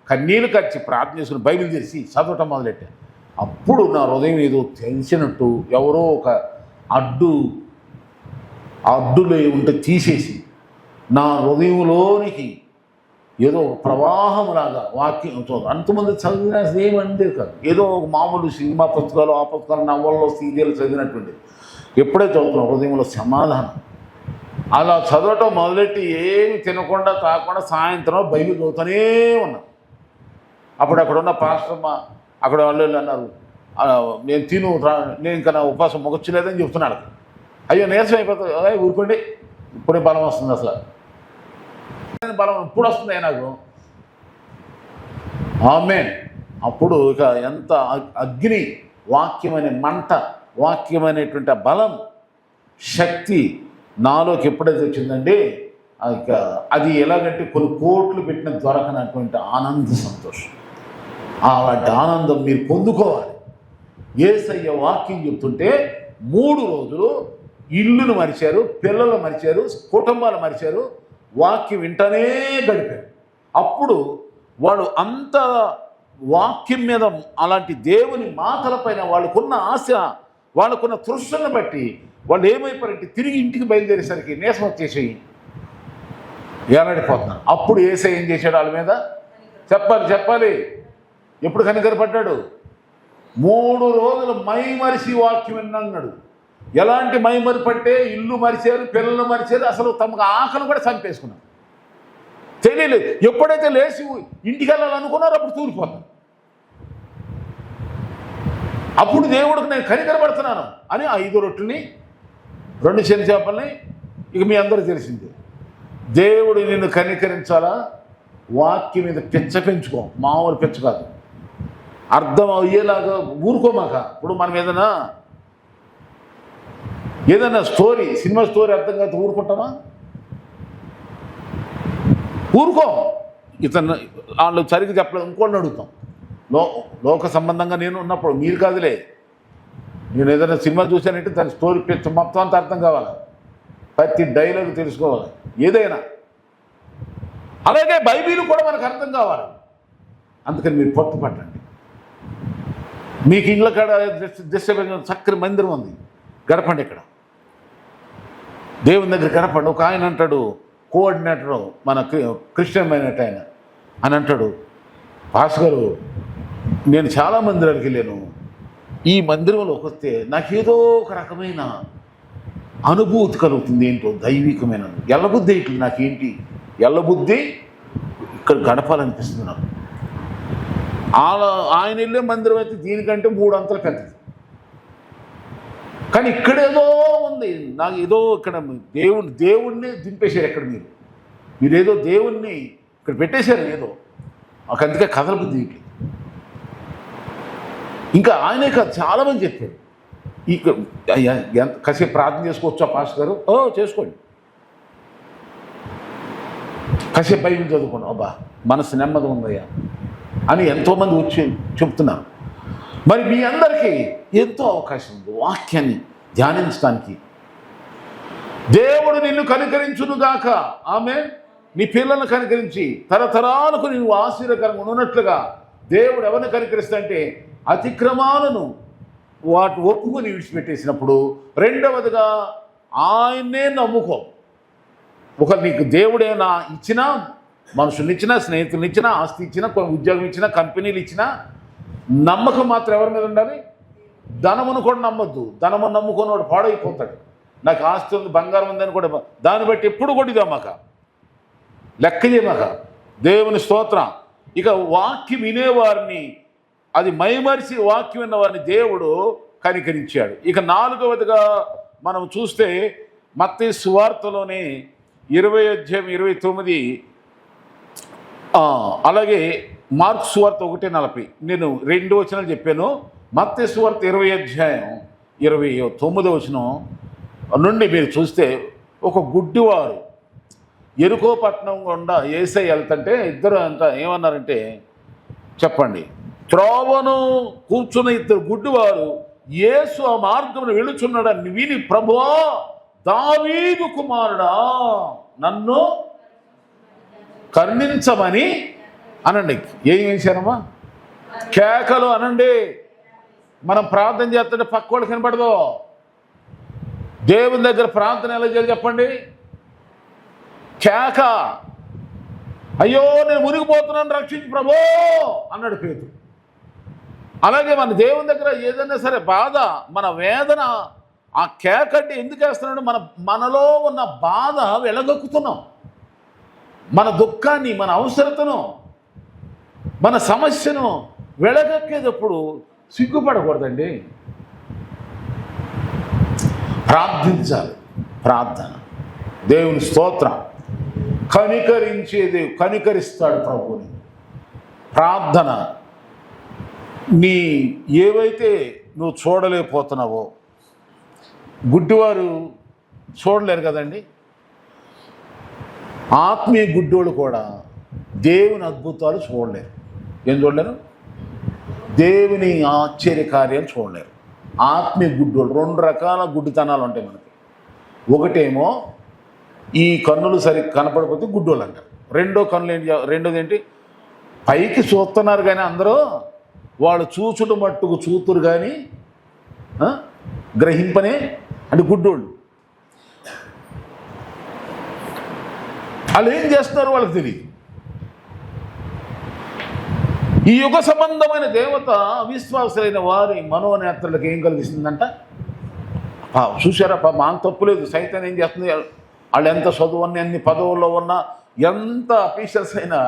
కన్నీళ్ళు కచ్చి ప్రార్థన చేసుకుని బైబిల్ తెరిచి చదవటం మొదలెట్టా. అప్పుడు నా హృదయం ఏదో తెలిసినట్టు ఎవరో ఒక అడ్డులో ఉంటే తీసేసి నా హృదయంలోనికి ఏదో ఒక ప్రవాహంలాగా వాక్యం అంతమంది చదివినా ఏమంటే కాదు, ఏదో ఒక మామూలు సినిమా పుస్తకాలు ఆ పుస్తకాలు నవల్లో సీరియల్ చదివినటువంటి ఎప్పుడైతే చదువుతున్నా హృదయంలో సమాధానం. అలా చదవటం మొదలెట్టి ఏమి తినకుండా తాకుండా సాయంత్రం బైబిల్ చదువుతూనే ఉన్నా. అప్పుడు అక్కడ ఉన్న పాస్టర్మ అక్కడ వాళ్ళు అన్నారు, నేను ఇంకా నా ఉపాసం మొగచ్చలేదని చెప్తున్నాడు. అయ్యో నీరసం అయిపోతుంది, అదే ఊరుకోండి ఇప్పుడే బలం వస్తుంది, అసలు బలం ఇప్పుడు వస్తుంది నాకు ఆమేన్. అప్పుడు ఇక ఎంత అగ్ని వాక్యమనే మంట, వాక్యమైనటువంటి బలం శక్తి నాలోకి ఎప్పుడైతే వచ్చిందండి, ఇక అది ఎలాగంటే కొన్ని కోట్లు పెట్టిన దొరకనటువంటి ఆనంద సంతోషం. అలాంటి ఆనందం మీరు పొందుకోవాలి. యేసయ్య వాక్యం చెప్తుంటే 3 రోజులు ఇల్లును మరిచారు, పిల్లలు మరిచారు, కుటుంబాలు మరిచారు, వాక్యం వింటనే గడిపారు. అప్పుడు వాడు అంత వాక్యం మీద అలాంటి దేవుని మాటలపైన వాళ్ళకున్న ఆశ, వాళ్ళకున్న తృష్ణను బట్టి వాళ్ళు ఏమైపోయారంటే తిరిగి ఇంటికి బయలుదేరేసరికి నీరసం వచ్చేసి ఏలాడిపోతున్నారు. అప్పుడు యేసయ్య ఏం చేశాడు వాళ్ళ మీద? చెప్పాలి ఎప్పుడు కనికరపడ్డాడు? 3 రోజులు మైమరిసి వాక్యం విన్నాడు. ఎలాంటి మైమరిపట్టే ఇల్లు మరిచారు, పిల్లలు మరిచారు, అసలు తమకు ఆకలి కూడా చంపేసుకున్నారు. తెలియలేదు. ఎప్పుడైతే లేచి ఇంటికి వెళ్ళాలనుకున్నారో అప్పుడు తూలిపోతారు. అప్పుడు దేవుడికి నేను కనికరపడుతున్నాను అని 5 రొట్టెల్ని 2 చిన్న చేపల్ని, ఇక మీ అందరూ తెలిసిందే. దేవుడు నిన్ను కనికరించాలా, వాక్యం మీద పెంచుకో, మామూలు పెంచు కాదు, అర్థం అయ్యేలాగా ఊరుకోమాక. ఇప్పుడు మనం ఏదైనా స్టోరీ, సినిమా స్టోరీ అర్థం కాదు ఊరుకుంటామా? ఊరుకో. ఇతను వాళ్ళు సరిగ్గా చెప్పలేదు, ఇంకోళ్ళని అడుగుతాం. లోక సంబంధంగా నేను ఉన్నప్పుడు మీరు కాదులే, నేను ఏదైనా సినిమా చూశానంటే దాని స్టోరీ మొత్తం అంతా అర్థం కావాలి, ప్రతి డైలాగ్ తెలుసుకోవాలి, ఏదైనా. అలాగే బైబిల్ కూడా మనకు అర్థం కావాలి. అందుకని మీరు పట్టండి. మీకు ఇళ్ళ కాడ చక్కని మందిరం ఉంది, గడపండి. ఇక్కడ దేవుని దగ్గర గడపండి. ఒక ఆయన అంటాడు, కోఆర్డినేటరు మన క్రిస్టియన్ అయినట్టు ఆయన అని అంటాడు, పాస్ గారు నేను చాలా మందిరానికి వెళ్ళాను, ఈ మందిరంలోకి వస్తే నాకేదో ఒక రకమైన అనుభూతి కలుగుతుంది, ఏంటో దైవికమైన ఎల్లబుద్ధి. ఇట్లు నాకేంటి ఎల్లబుద్ధి, ఇక్కడ గడపాలనిపిస్తుంది నాకు. ఆయన వెళ్ళే మందిరం అయితే దీనికంటే 3 అంతలు పెద్దది, కానీ ఇక్కడేదో ఉంది నాకు, ఏదో ఇక్కడ దేవుణ్ణి దింపేశారు. ఎక్కడ మీరేదో దేవుణ్ణి ఇక్కడ పెట్టేశారు ఏదో, నాకు అందుకే కథల బుద్ధి. ఇంకా ఆయనే కాదు, చాలామంది చెప్పారు, కాసేపు ప్రార్థన చేసుకోవచ్చా పాస్టర్ గారు? చేసుకోండి. కాసేపు బైబిల్ చదువుకోండి, అబ్బా మనసు నెమ్మది ఉందయ్యా అని ఎంతోమంది వచ్చి చెప్తున్నారు. మరి మీ అందరికీ ఎంతో అవకాశం ఉంది వాక్యాన్ని ధ్యానించడానికి. దేవుడు నిన్ను కనికరించునుగాక. ఆమేన్. నీ పిల్లలను కనికరించి తరతరాలకు నీవు ఆశీర్వకరంగా ఉన్నట్లుగా దేవుడు ఎవరిని కనికరిస్తాడంటే అతిక్రమాలను వాటి ఒప్పుకొని విడిచిపెట్టేసినప్పుడు, రెండవదిగా ఆయన్నే నమ్ముకో. ఒక నీకు దేవుడేనా ఇచ్చినా, మనుషుల్ని ఇచ్చినా, స్నేహితులు ఇచ్చినా, ఆస్తి ఇచ్చినా, ఉద్యోగం ఇచ్చినా, కంపెనీలు ఇచ్చినా, నమ్మకం మాత్రం ఎవరి మీద ఉండాలి? ధనమును కూడా నమ్మొద్దు. ధనమును నమ్ముకున్నవాడు పాడైపోతాడు. నాకు ఆస్తి ఉంది, బంగారం ఉందని కూడా దాన్ని బట్టి ఎప్పుడు కూడా ఇదమ్మక, లెక్క చేయమక. దేవుని స్తోత్రం. ఇక వాక్యం వినేవారిని, అది మైమరిచి వాక్యం విన్న వారిని దేవుడు కనికరించాడు. ఇక 4వదిగా మనం చూస్తే మత్తయి సువార్తలోనే 20:29, అలాగే మార్కు సువార్త 1:40. నేను 2 వచనాలు చెప్పాను. మత్తయి సువార్త 20:29 నుండి మీరు చూస్తే, ఒక గుడ్డివారు ఎరుకో పట్టణం గుండా యేసయ్య వెళ్తుంటే ఇద్దరు అంతా ఏమన్నారంటే, చెప్పండి, త్రోవను కూర్చున్న 2 గుడ్డివారు యేసు ఆ మార్గమును వెళుచున్నాడని విని, ప్రభువా దావీదు కుమారుడా నన్ను కరుణించమని అనండి. ఏం చేశారమ్మా? కేకలు అనండి. మనం ప్రార్థన చేస్తుంటే పక్క వాళ్ళు కనపడదు. దేవుని దగ్గర ప్రార్థన ఎలా చేయాలి చెప్పండి? కేక. అయ్యో నేను మునిగిపోతున్నాను, రక్షించు ప్రభో అన్నాడు పేతురు. అలాగే మన దేవుని దగ్గర ఏదైనా సరే బాధ, మన వేదన, ఆ కేక అంటే ఎందుకు వేస్తున్నాడు? మనలో ఉన్న బాధ వెలగక్కుతున్నాం. మన దుఃఖాన్ని, మన అవసరతను, మన సమస్యను వెలగక్కేటప్పుడు సిగ్గుపడకూడదండి. ప్రార్థించాలి. ప్రార్థన దేవుని స్తోత్రం. కనికరించేది, కనికరిస్తాడు ప్రభువుని. ప్రార్థన నీ ఏవైతే నువ్వు చూడలేకపోతున్నావో, గుడ్డివారు చూడలేరు కదండి. ఆత్మీయ గుడ్డోడు కూడా దేవుని అద్భుతాలు చూడలేరు. ఏం చూడలేరు? దేవుని ఆశ్చర్య కార్యాలు చూడలేరు. ఆత్మీయ గుడ్డోడు. 2 రకాల గుడ్డితనాలు ఉంటాయి మనకి. ఒకటేమో ఈ కన్నులు సరిగ్గా కనపడకపోతే గుడ్డోళ్ళు అంటారు. రెండోది ఏంటి? పైకి చూస్తున్నారు కానీ అందరూ వాళ్ళు చూచుడు మట్టుకు చూతురు కానీ గ్రహింపనే అంటే గుడ్డోళ్ళు. వాళ్ళు ఏం చేస్తున్నారు వాళ్ళకి తెలియదు. ఈ యుగ సంబంధమైన దేవత అవిశ్వాసులైన వారి మనోనేత్రులకు ఏం కలిగిస్తుందంట? చూసారా, మాకు తప్పులేదు. సైతం ఏం చేస్తుంది? వాళ్ళు ఎంత చదువు అన్నీ, అన్ని పదవుల్లో ఉన్నా, ఎంత అఫీషియల్స్ అయినా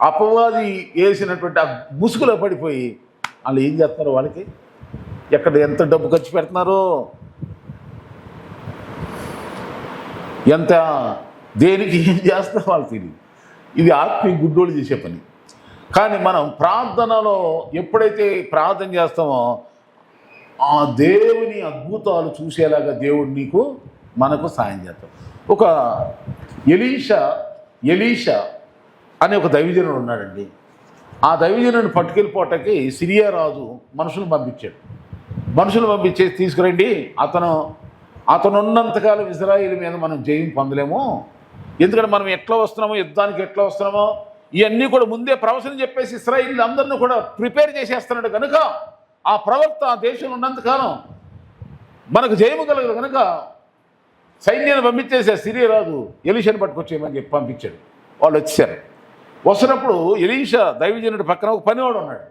అపవాది వేసినటువంటి ఆ ముసుగులో పడిపోయి వాళ్ళు ఏం చేస్తున్నారు? వాళ్ళకి ఎక్కడ ఎంత డబ్బు ఖర్చు పెడుతున్నారు, ఎంత దేనికి ఏం చేస్తారో వాళ్ళు తెలియదు. ఇది ఆత్మీయ గుడ్డోళ్ళు చేసే పని. కానీ మనం ప్రార్థనలో ఎప్పుడైతే ప్రార్థన చేస్తామో ఆ దేవుని అద్భుతాలు చూసేలాగా దేవుడు మనకు సాయం చేస్తాడు. ఒక ఎలీషా అనే ఒక దైవజనుడు ఉన్నాడండి. ఆ దైవజనుడిని పట్టుకెళ్ళిపోవటానికి సిరియా రాజు మనుషులు పంపించేసి తీసుకురండి, అతను ఉన్నంతకాలం ఇజ్రాయిల్ మీద మనం జయం పొందలేము. ఎందుకంటే మనం ఎట్లా వస్తున్నామో, యుద్ధానికి ఎట్లా వస్తున్నామో ఇవన్నీ కూడా ముందే ప్రవచనం చెప్పేసి ఇశ్రాయేలు అందరినీ కూడా ప్రిపేర్ చేసేస్తున్నాడు కనుక ఆ ప్రవక్త ఆ దేశంలో ఉన్నంతకాలం మనకు జయము కలగదు కనుక సైన్యాన్ని పంపించేసే సిరియా రాజు ఎలీషాని పట్టుకొచ్చేయమని చెప్పి పంపించాడు. వాళ్ళు వచ్చారు. వస్తున్నప్పుడు ఎలీషా దైవజనుడి పక్కన ఒక పనివాడు ఉన్నాడు.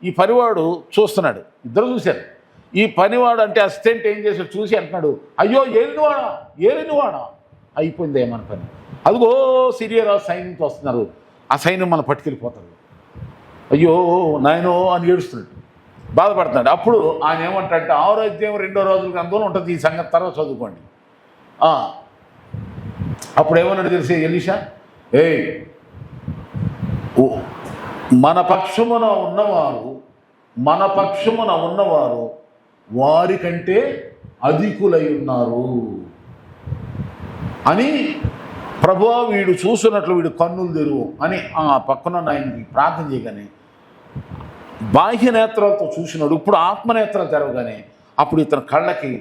ఈ పనివాడు చూస్తున్నాడు. ఇద్దరు చూశారు. ఈ పనివాడు అంటే అసిస్టెంట్ ఏం చేశాడు చూసి అంటున్నాడు, అయ్యో ఏలినవాడా అయిపోయింది ఏమని పని, అదిగో సిరియా రాజు సైన్యంతో వస్తున్నారు, ఆ సైన్యం మనం పట్టుకెళ్ళిపోతారు, అయ్యో నాయనో అని ఏడుస్తున్నాడు, బాధపడుతున్నాడు. అప్పుడు ఆయన ఏమంటాడంటే 6వ అధ్యాయం 2వ రోజుల గ్రంథంలో ఉంటుంది, ఈ సంగతి తర్వాత చదువుకోండి. అప్పుడు ఏమన్నాడు తెలిసి ఎలీషా, మన పక్షమున ఉన్నవారు వారికంటే అధికులై ఉన్నారు అని, ప్రభువా వీడు చూస్తున్నట్లు వీడు కన్నులు తెరువు అని ఆ పక్కన ఆయనకి ప్రార్థన చేయగానే బాహ్య నేత్రాలతో చూసినాడు. ఇప్పుడు ఆత్మనేత్రాలు తెరవగానే అప్పుడు ఇతని కళ్ళకి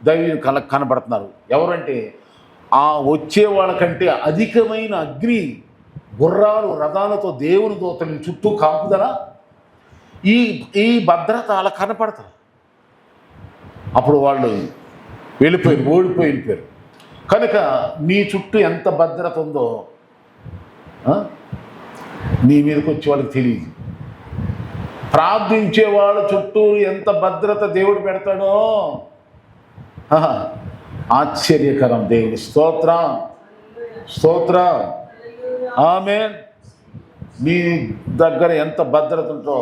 దైవ కళ్ళకి కనబడుతున్నారు. ఎవరంటే ఆ వచ్చే వాళ్ళకంటే అధికమైన అగ్ని గుర్రాలు రథాలతో దేవుని దూతని చుట్టూ కాపుదల, ఈ భద్రత అలా కనపడతారు. అప్పుడు వాళ్ళు ఓడిపోయి వెళ్ళిపోయారు. కనుక నీ చుట్టూ ఎంత భద్రత ఉందో నీ మీదకి వచ్చే వాళ్ళకి తెలియదు. ప్రార్థించే వాళ్ళ చుట్టూ ఎంత భద్రత దేవుడు పెడతాడో ఆశ్చర్యకరం. దేవుడి స్తోత్రం, స్తోత్రం. ఆమేన్. నీ దగ్గర ఎంత భద్రత ఉందో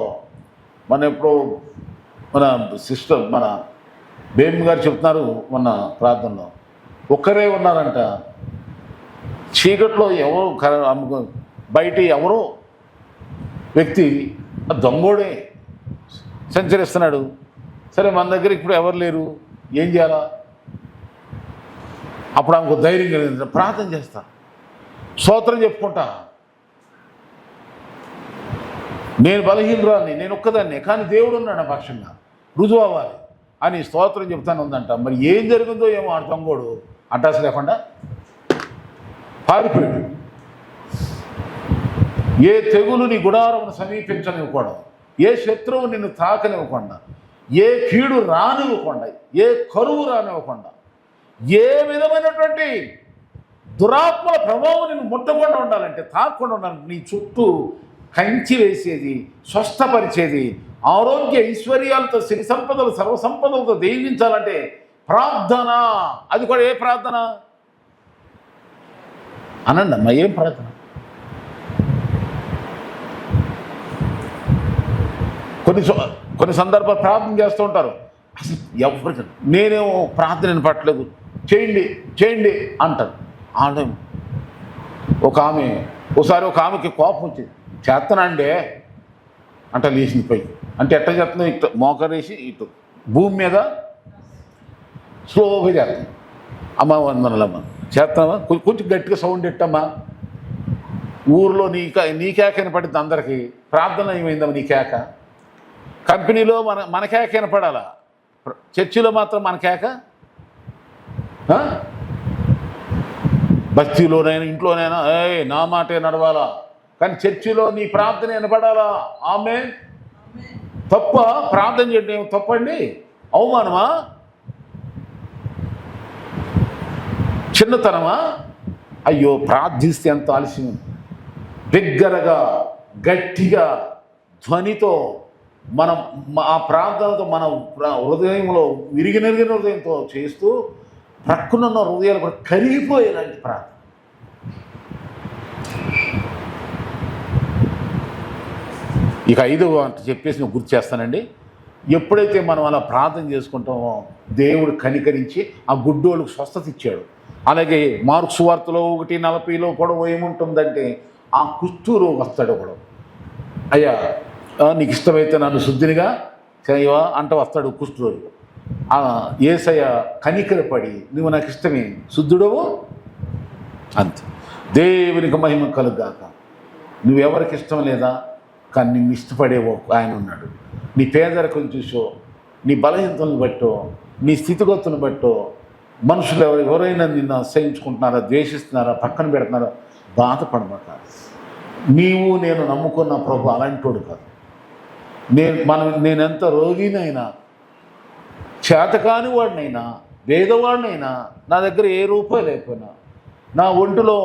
మన సిస్టర్ మన బేబీ గారు చెప్తున్నారు మొన్న ప్రార్థనలో. ఒక్కరే ఉన్నారంట, చీకట్లో ఎవరు బయట ఎవరో వ్యక్తి దొంగోడే సంచరిస్తున్నాడు. సరే మన దగ్గర ఇప్పుడు ఎవరు లేరు, ఏం చేయాలా? అప్పుడు ఆమెకు ధైర్యం కలిగింది, ప్రార్థన చేస్తా, స్తోత్రం చెప్పుకుంటా, నేను బలహీనరాన్ని, నేను ఒక్కదాన్ని, కానీ దేవుడు ఉన్నాడు నా పక్షంగా, రుజువు అవ్వాలి అని స్తోత్రం చెప్తాను ఉందంట. మరి ఏం జరిగిందో ఏమో ఆ దొంగోడు అడ్రస్ లేకుండా పారిపోయాడు. ఏ తెగులు నీ గుడారమును సమీపించనివ్వకూడదు, ఏ శత్రువు నిన్ను తాకనివ్వకుండా, ఏ కీడు రానివ్వకుండా, ఏ కరువు రానివ్వకుండా, ఏ విధమైనటువంటి దురాత్మల ప్రభావం నిన్ను ముట్టకుండా ఉండాలంటే, తాకకుండా ఉండాలంటే నీ చుట్టూ కంచి వేసేది, స్వస్థపరిచేది, ఆరోగ్య ఐశ్వర్యాలతో సిరి సంపదలు సర్వసంపదలతో దీవించాలంటే ప్రార్థన. అది కూడా ఏ ప్రార్థన అనండి అమ్మా, ఏం ప్రార్థన? కొన్ని సందర్భాలు ప్రార్థన చేస్తూ ఉంటారు, అసలు ఎవరికి నేనేమో ప్రార్థన వినపట్లేదు, చేయండి చేయండి అంటారు. ఒకసారి ఒక ఆమెకి కోపం వచ్చింది, చేస్తానండే అంటే లేచింది పోయి, అంటే ఎట్లా చేస్తున్నావు, ఇటు మోకరేసి ఇటు భూమి మీద స్లోగా చేస్తాను. అమ్మ వందనలమ్మ చేస్తామా, కొంచెం గట్టిగా సౌండ్ ఎట్టమ్మా, ఊర్లో నీ కేక వినపడింది అందరికీ, ప్రార్థన ఏమైందమ్మా నీ కేక? కంపెనీలో మన కేక వినపడాలా, చర్చిలో మాత్రం మన కేక, బస్తీలోనైనా ఇంట్లోనైనా నా మాటే నడవాలా, కానీ చర్చిలో నీ ప్రార్థన వినపడాలా. ఆమేన్. తప్ప ప్రార్థన చేయడం తప్పండి, అవమానమా, చిన్నతనమా? అయ్యో, ప్రార్థిస్తే ఎంత ఆలస్యం. బిగ్గరగా గట్టిగా ధ్వనితో మనం ఆ ప్రార్థనతో మన హృదయంలో విరిగిన హృదయంతో చేస్తూ ప్రక్కనున్న హృదయాలు కూడా కరిగిపోయేలాంటి ప్రార్థన. ఇక 5వ చెప్పేసి నేను గుర్తు చేస్తానండి. ఎప్పుడైతే మనం అలా ప్రార్థన చేసుకుంటామో దేవుడు కనికరించి ఆ గుడ్డోళ్ళకు స్వస్థత ఇచ్చాడు. అలాగే మార్కు సువార్తలో 1:40 కూడా ఏముంటుందంటే, ఆ కుష్ఠురోగి వస్తాడు ఒకడు, అయ్యా నీకు ఇష్టమైతే నన్ను శుద్ధినిగా చేయవా అంట వస్తాడు కుష్ఠురోగి. యేసయ్య కనికరపడి నువ్వు నాకు ఇష్టమే, శుద్ధుడవు అంతే. దేవునికి మహిమ కలుగాక. నువ్వెవరికి ఇష్టం లేదా, కానీ నిన్ను ఇష్టపడే ఆయన ఉన్నాడు. నీ పేదరికం చూసో, నీ బలహీనతలను బట్టో, నీ స్థితిగతులను బట్టో మనుషులు ఎవరైనా నిన్ను అసహించుకుంటున్నారా, ద్వేషిస్తున్నారా, పక్కన పెడుతున్నారా, బాధపడమాట. నీవు నేను నమ్ముకున్న ప్రభు అలాంటోడు కాదు. నేనెంత రోగినైనా, చేతకాని వాడినైనా, పేదవాడినైనా, నా దగ్గర ఏ రూపాయి లేకపోయినా, నా ఒంటిలో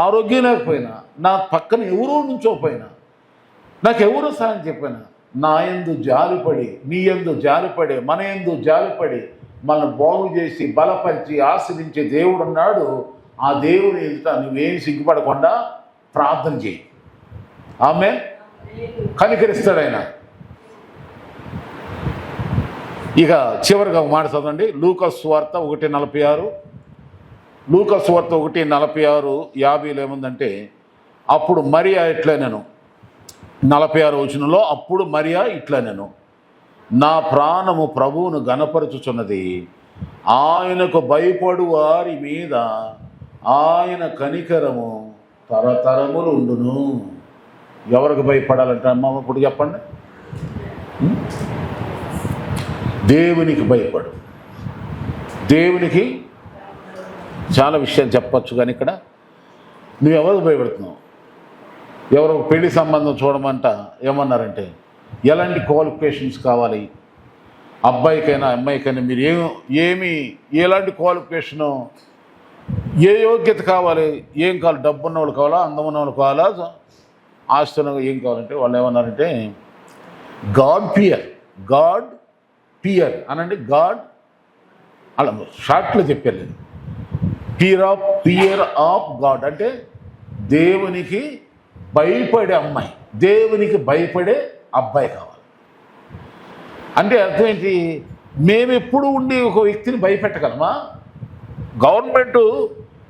ఆరోగ్యం లేకపోయినా, నా పక్కన ఎవరూ నుంచోపోయినా, నాకెవరూ సాయం చెప్పినా, నా యందు జాలిపడి, నీ యందు జాలిపడి, మన యందు జాలిపడి మనల్ని బాగు చేసి బలపరిచి ఆశ్రయించే దేవుడు ఉన్నాడు. ఆ దేవుని ఎదుట నువ్వేం సిగ్గుపడకుండా ప్రార్థన చేయి. ఆమేన్. కనికరిస్తాడు ఆయన. ఇక చివరిగా ఒక మాట చదవండి, లూకా సువార్త 1:46. లూకా సువార్త 1:46 50లో ఏముందంటే, అప్పుడు మరియా ఇట్లా నేను 46వ వచనంలో, అప్పుడు మరియా ఇట్లా నేను, నా ప్రాణము ప్రభువును గణపరచుచున్నది, ఆయనకు భయపడు వారి మీద ఆయన కనికరము తరతరములు ఉండును. ఎవరికి భయపడాలంటే అమ్మ ఇప్పుడు చెప్పండి, దేవునికి భయపడు. దేవునికి చాలా విషయాలు చెప్పచ్చు, కానీ ఇక్కడ నువ్వెవరికి భయపడుతున్నావు? ఎవరో పెళ్లి సంబంధం చూడమంట ఏమన్నారంటే, ఎలాంటి క్వాలిఫికేషన్స్ కావాలి అబ్బాయికైనా అమ్మాయికైనా, మీరు ఎలాంటి క్వాలిఫికేషను ఏ యోగ్యత కావాలి, ఏం కావాలి, డబ్బు ఉన్న వాళ్ళు కావాలా, అందం ఉన్న వాళ్ళు కావాలా, ఆస్తున్న ఏం కావాలంటే వాళ్ళు ఏమన్నారంటే గాడ్ పియర్ అనండి. గాడ్ అలా షార్ట్లో చెప్పారు లేదు, పియర్ ఆఫ్ గాడ్ అంటే దేవునికి భయపడే అమ్మాయి, దేవునికి భయపడే అబ్బాయి కావాలి. అంటే అర్థం ఏంటి? మేము ఎప్పుడు ఉండి ఒక వ్యక్తిని భయపెట్టగలమా? గవర్నమెంట్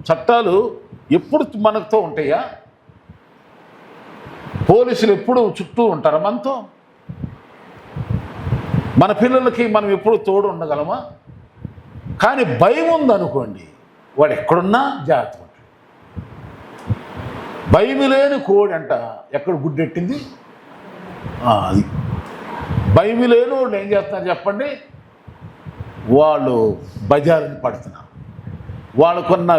చట్టాలు ఎప్పుడు మనతో ఉంటాయా? పోలీసులు ఎప్పుడు చుట్టూ ఉంటారా మనతో? మన పిల్లలకి మనం ఎప్పుడు తోడు ఉండగలమా? కానీ భయం ఉందనుకోండి, వాడు ఎక్కడున్నా జాగ్రత్త ఉంటాడు. భయం లేని కోడి అంట ఎక్కడ గుడ్డెట్టింది, అది భయం లేని వాళ్ళు ఏం చేస్తున్నారు చెప్పండి? వాళ్ళు బజారుని పడుతున్నారు. వాళ్ళకున్న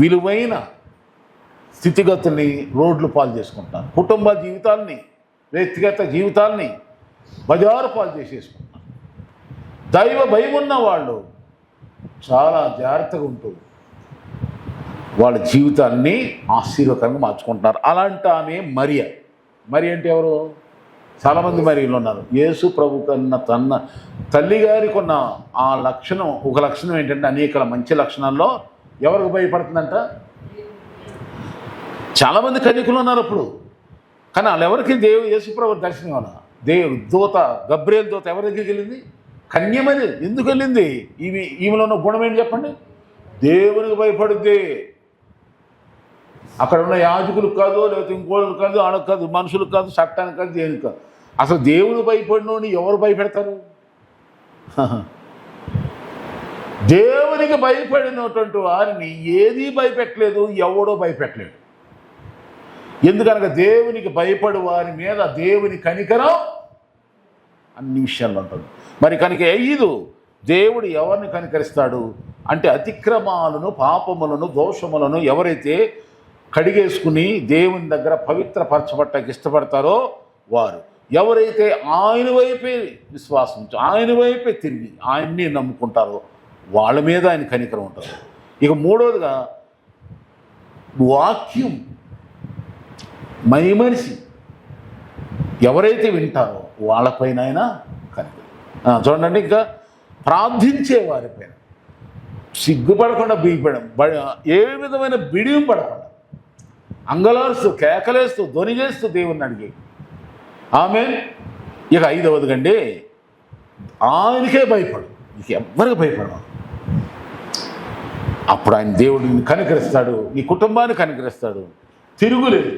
విలువైన స్థితిగతుల్ని రోడ్లు పాలు చేసుకుంటారు. కుటుంబ జీవితాల్ని, వ్యక్తిగత జీవితాల్ని బజారు పాలు చేసేసుకుంటారు. దైవ భయం ఉన్న వాళ్ళు చాలా జాగ్రత్తగా ఉంటూ వాళ్ళ జీవితాన్ని ఆశీర్వకరంగా మార్చుకుంటున్నారు. అలాంటి ఆమె మరియ అంటే ఎవరు? చాలామంది మరియలు ఉన్నారు. యేసు ప్రభు కన్నా తల్లిగారికి ఉన్న ఆ లక్షణం, ఒక లక్షణం ఏంటంటే అనేక మంచి లక్షణాల్లో ఎవరికి భయపడుతుందంట? చాలామంది కన్యకులు ఉన్నారు అప్పుడు, కానీ వాళ్ళు ఎవరికి యేసు ప్రభు దర్శనం వల్ల దూత గబ్రియేలు దూత ఎవరి దగ్గరికి వెళ్ళింది? కన్యమని. ఎందుకు వెళ్ళింది? ఈమెలో ఉన్న గుణం ఏంటి చెప్పండి? దేవునికి భయపడుద్ది. అక్కడ ఉన్న యాజకులకు కాదు, లేకపోతే ఇంకోళ్ళకి కాదు, ఆడకు కాదు, మనుషులకు కాదు, చట్టానికి కాదు, దేనికి కాదు. అసలు దేవుడు భయపడినోని ఎవరు భయపెడతారు? దేవునికి భయపడినటువంటి వారిని ఏదీ భయపెట్టలేదు, ఎవడో భయపెట్టలేడు. ఎందుకనగా దేవునికి భయపడి వారి మీద దేవుని కనికరం అన్ని విషయాల్లో ఉంటుంది. మరి కనుక దేవుడు ఎవరిని కనికరిస్తాడు అంటే అతిక్రమాలను, పాపములను, దోషములను ఎవరైతే కడిగేసుకుని దేవుని దగ్గర పవిత్రపరచబట్టకి ఇష్టపడతారో వారు, ఎవరైతే ఆయన వైపే విశ్వాసం, ఆయన వైపే తిరిగి ఆయన్ని నమ్ముకుంటారో వాళ్ళ మీద ఆయన కనికరం ఉంటుంది. ఇక మూడవదిగా వాక్యం మనిషి ఎవరైతే వింటారో వాళ్ళపైన ఆయన కనికరం. చూడండి, ఇంకా ప్రార్థించే వారిపైన సిగ్గుపడకుండా ఏ విధమైన బిడియం పడకుండా అంగలారుస్తూ, కేకలేస్తూ, ధ్వని చేస్తూ దేవుణ్ణి అడిగి ఆమెన్. ఇక ఐదవదిగండి, ఆయనకే భయపడు, నీకు ఎవ్వరికి భయపడవు. అప్పుడు ఆయన దేవుడిని కనికరిస్తాడు, నీ కుటుంబాన్ని కనికరిస్తాడు. తిరుగులేదు.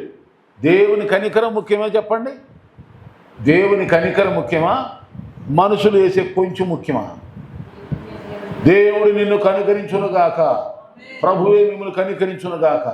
దేవుని కనికరం ముఖ్యమా చెప్పండి? దేవుని కనికరం ముఖ్యమా? మనుషులు వేసే కొంచెం ముఖ్యమా? దేవుడు నిన్ను కనికరించునుగాక, ప్రభువే మిమ్మల్ని కనికరించునుగాక.